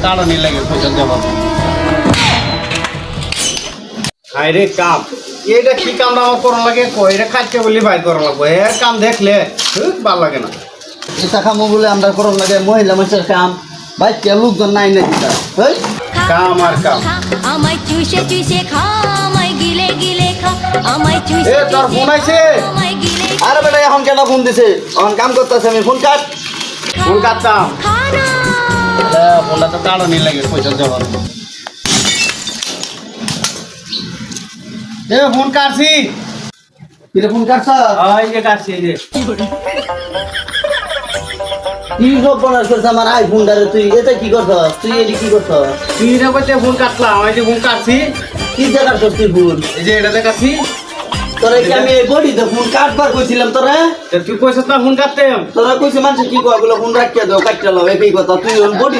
তাড়ানি লাগে পয়সা দেওয়া হাই রে কাম এটা কি কামটা আমার করা লাগে এটা খাইতে বলি বাইর করা লাগবে এর কাম দেখলে ভালো লাগে না এটা খামো বলে আমরা করম লাগে মহিলা মানুষের কাম ভাই কে লোকজন নাই নাকি তা এই কাম আর কাম আমায় চুষে চুষে খা আমায় গিলে গিলে খা আমায় চুষে এ তোর ফোন আইছে আমায় গিলে আরে বেটা এখন কেন ফোন দিছে এখন কাম করতেছে আমি ফোন কাট ফোন কাটতাম খানা ফোনটা তো তাড়ানি লাগে পয়সা দেওয়া এ ফোন কাটছি কিরে ফোন কাটছ এই যে কাটছি এই যে কি সব বনাস করছ আমার আইফোনটারে তুই এটা কি করছ তুই এটি কি করছ তুই না কইতে ফোন কাটলাম এই যে ফোন কাটছি কি দেখার করছ তুই ফোন এই যে এটা দেখাচ্ছি তোরা কি আমি এই বডিতে ফোন কাটবার কইছিলাম তোরা তুই কইছিস না ফোন কাটতে তোরা কইছে মানুষ কি কয় বলে ফোন রাখিয়া দাও কাটতে লাও একই কথা তুই বডি